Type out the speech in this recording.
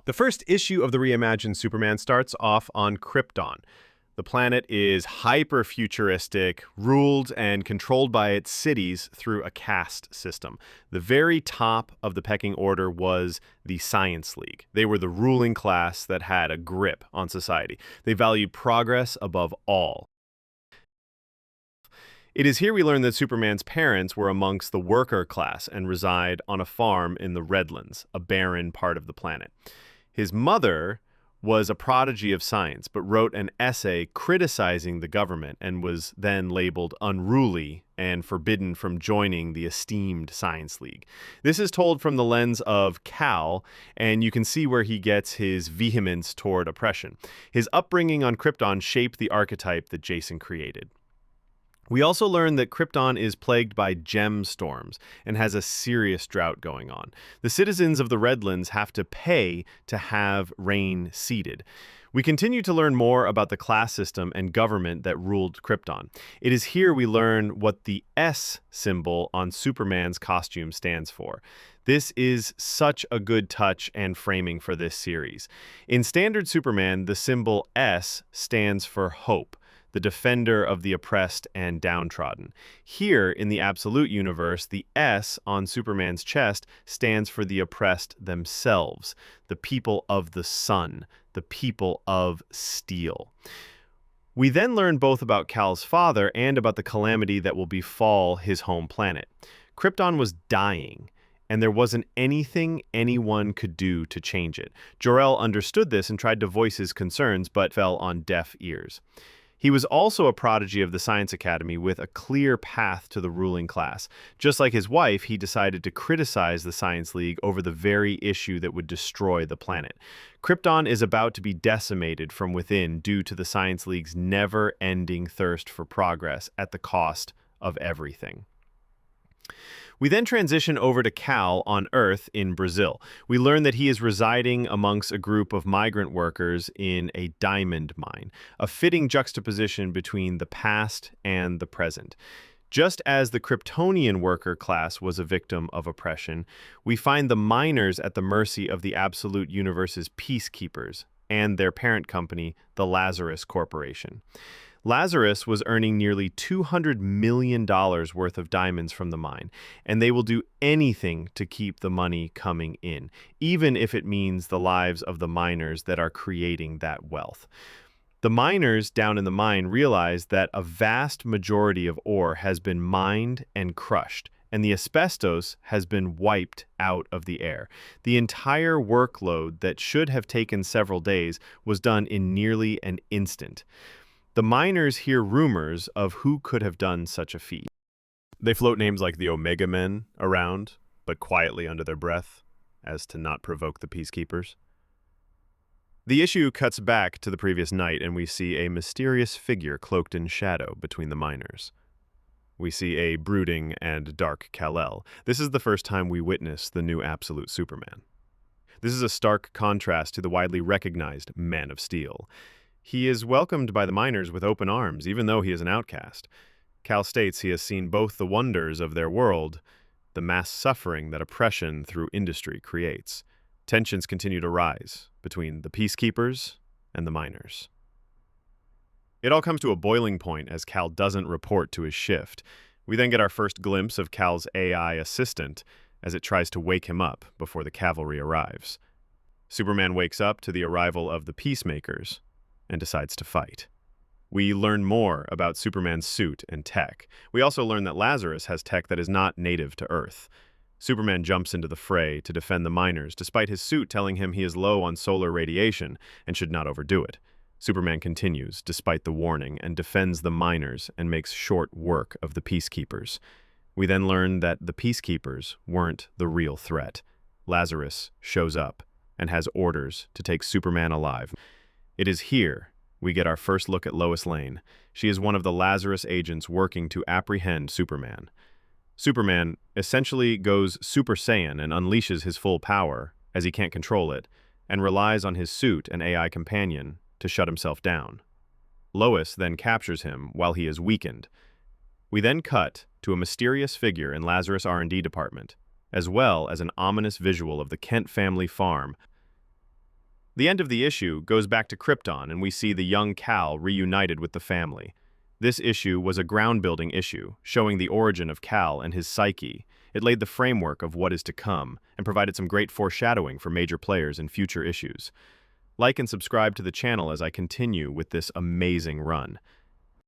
The first issue of the reimagined Superman starts off on Krypton. The planet is hyper-futuristic, ruled and controlled by its cities through a caste system. The very top of the pecking order was the Science League. They were the ruling class that had a grip on society. They valued progress above all. It is here we learn that Superman's parents were amongst the worker class and reside on a farm in the Redlands, a barren part of the planet. His mother was a prodigy of science, but wrote an essay criticizing the government and was then labeled unruly and forbidden from joining the esteemed Science League. This is told from the lens of Kal, and you can see where he gets his vehemence toward oppression. His upbringing on Krypton shaped the archetype that Jason created. We also learn that Krypton is plagued by gem storms and has a serious drought going on. The citizens of the Redlands have to pay to have rain seeded. We continue to learn more about the class system and government that ruled Krypton. It is here we learn what the S symbol on Superman's costume stands for. This is such a good touch and framing for this series. In standard Superman, the symbol S stands for hope, the defender of the oppressed and downtrodden. Here, in the Absolute Universe, the S on Superman's chest stands for the oppressed themselves, the people of the sun, the people of steel. We then learn both about Kal's father and about the calamity that will befall his home planet. Krypton was dying, and there wasn't anything anyone could do to change it. Jor-El understood this and tried to voice his concerns, but fell on deaf ears. He was also a prodigy of the Science Academy with a clear path to the ruling class. Just like his wife, he decided to criticize the Science League over the very issue that would destroy the planet. Krypton is about to be decimated from within due to the Science League's never-ending thirst for progress at the cost of everything. We then transition over to Kal on Earth in Brazil. We learn that he is residing amongst a group of migrant workers in a diamond mine, a fitting juxtaposition between the past and the present. Just as the Kryptonian worker class was a victim of oppression, we find the miners at the mercy of the Absolute Universe's peacekeepers and their parent company, the Lazarus Corporation. Lazarus was earning nearly $200 million worth of diamonds from the mine, and they will do anything to keep the money coming in, even if it means the lives of the miners that are creating that wealth. The miners down in the mine realize that a vast majority of ore has been mined and crushed, and the asbestos has been wiped out of the air. The entire workload that should have taken several days was done in nearly an instant. The miners hear rumors of who could have done such a feat. They float names like the Omega Men around, but quietly under their breath, as to not provoke the peacekeepers. The issue cuts back to the previous night, and we see a mysterious figure cloaked in shadow between the miners. We see a brooding and dark Kal-El. This is the first time we witness the new Absolute Superman. This is a stark contrast to the widely recognized Man of Steel. He is welcomed by the miners with open arms, even though he is an outcast. Kal states he has seen both the wonders of their world, the mass suffering that oppression through industry creates. Tensions continue to rise between the peacekeepers and the miners. It all comes to a boiling point as Kal doesn't report to his shift. We then get our first glimpse of Kal's AI assistant as it tries to wake him up before the cavalry arrives. Superman wakes up to the arrival of the peacemakers and decides to fight. We learn more about Superman's suit and tech. We also learn that Lazarus has tech that is not native to Earth. Superman jumps into the fray to defend the miners, despite his suit telling him he is low on solar radiation and should not overdo it. Superman continues, despite the warning, and defends the miners and makes short work of the peacekeepers. We then learn that the peacekeepers weren't the real threat. Lazarus shows up and has orders to take Superman alive. It is here we get our first look at Lois Lane. She is one of the Lazarus agents working to apprehend Superman. Superman essentially goes Super Saiyan and unleashes his full power, as he can't control it, and relies on his suit and AI companion to shut himself down. Lois then captures him while he is weakened. We then cut to a mysterious figure in Lazarus R&D department, as well as an ominous visual of the Kent family farm. The end of the issue goes back to Krypton, and we see the young Kal reunited with the family. This issue was a ground-building issue, showing the origin of Kal and his psyche. It laid the framework of what is to come, and provided some great foreshadowing for major players in future issues. Like and subscribe to the channel as I continue with this amazing run.